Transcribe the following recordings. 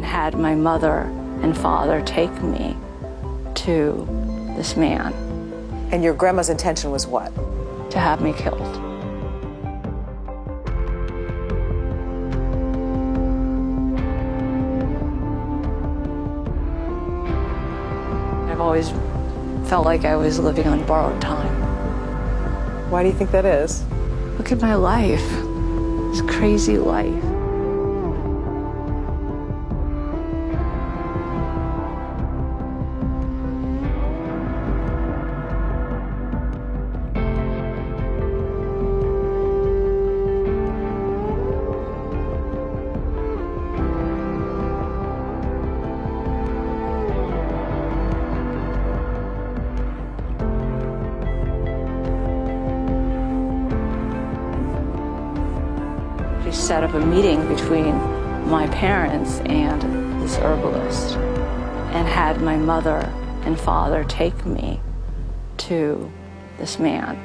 and had my mother and father take me to this man. And your grandma's intention was what? To have me killed. I've always felt like I was living on borrowed time. Why do you think that is? Look at my life, this crazy life. Set up a meeting between my parents and this herbalist and had my mother and father take me to this man.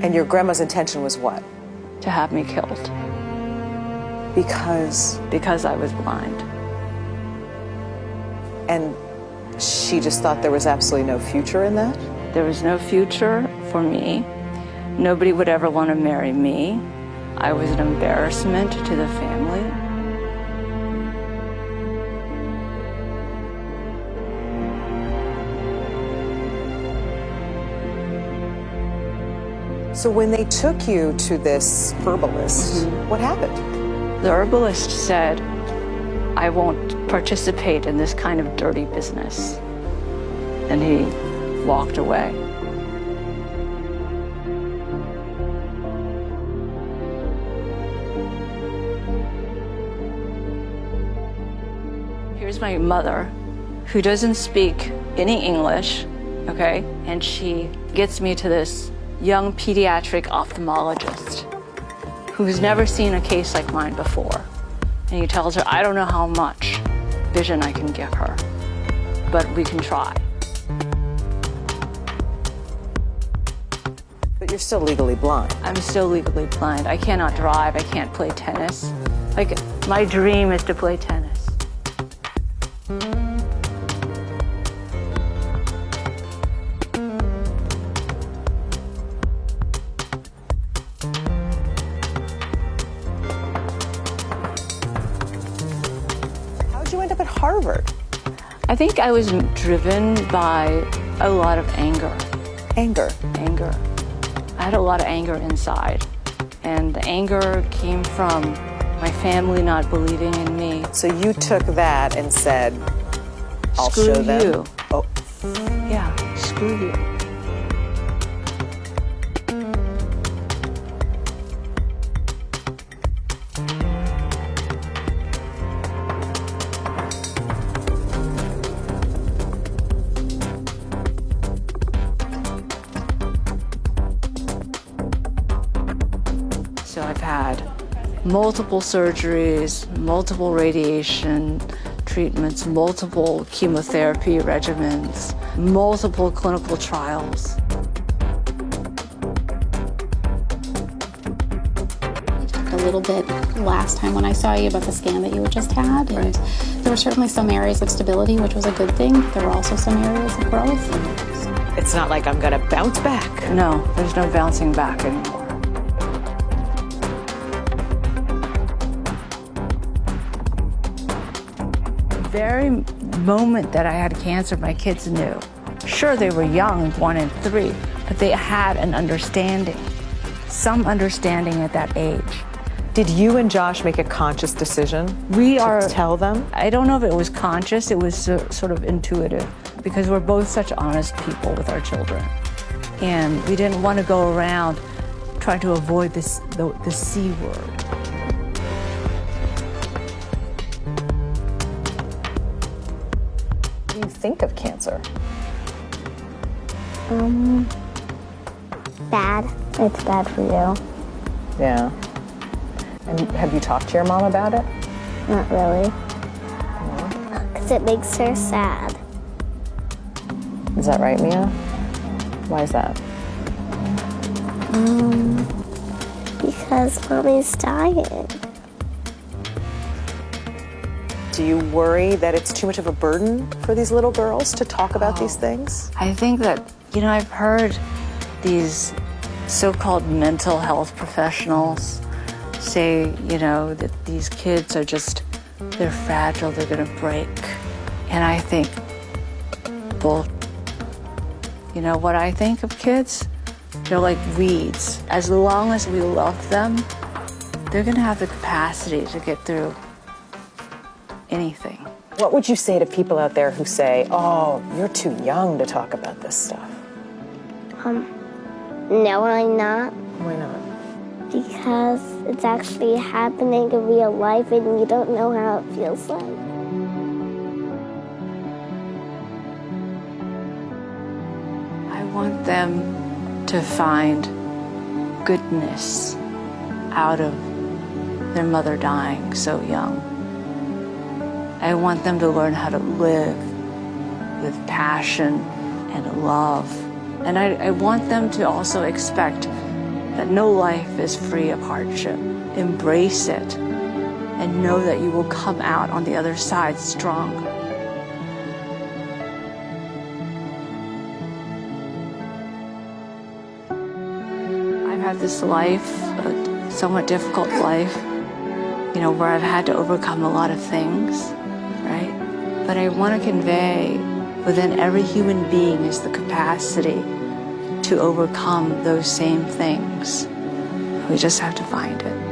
And your grandma's intention was what? To have me killed. Because? Because I was blind. And she just thought there was absolutely no future in that? There was no future for me. Nobody would ever want to marry me. I was an embarrassment to the family. So when they took you to this herbalist, what happened? The herbalist said, I won't participate in this kind of dirty business. And he walked away. Here's my mother, who doesn't speak any English, okay? And she gets me to this young pediatric ophthalmologist who's never seen a case like mine before. And he tells her, I don't know how much vision I can give her, but we can try. But you're still legally blind. I'm still legally blind. I cannot drive, I can't play tennis. Like, my dream is to play tennis. How'd you end up at Harvard? I think I was driven by a lot of anger. Anger? Anger. I had a lot of anger inside. And the anger came from my family not believing in me. So you took that and said, I'll Screw show them. you. Oh. Yeah, screw you. So I've had multiple surgeries, multiple radiation treatments, multiple chemotherapy regimens, multiple clinical trials. We talked a little bit last time when I saw you about the scan that you had just had, and there were certainly some areas of stability, which was a good thing. There were also some areas of growth. It's not like I'm gonna bounce back. No, there's no bouncing back anymore. The very moment that I had cancer, my kids knew. Sure, they were young, 1 and 3, but they had an understanding, some understanding at that age. Did you and Josh make a conscious decision to tell them? I don't know if it was conscious, it was sort of intuitive, because we're both such honest people with our children. And we didn't want to go around trying to avoid the C word. What do you think of cancer? Bad. It's bad for you. Yeah. And have you talked to your mom about it? Not really. Because it makes her sad. Is that right, Mia? Why is that? Because Mommy's dying. Do Do you worry that it's too much of a burden for these little girls to talk about these things? I think that, I've heard these so-called mental health professionals say, that these kids are they're fragile, they're gonna break. And I think, well, what I think of kids? They're like weeds. As long as we love them, they're gonna have the capacity to get through anything. What would you say to people out there who say, oh, you're too young to talk about this stuff? No, I'm not. Why not? Because it's actually happening in real life and you don't know how it feels like. I want them to find goodness out of their mother dying so young. I want them to learn how to live with passion and love. And I want them to also expect that no life is free of hardship. Embrace it and know that you will come out on the other side strong. I've had this life, a somewhat difficult life, where I've had to overcome a lot of things, right? But I want to convey within every human being is the capacity to overcome those same things. We just have to find it.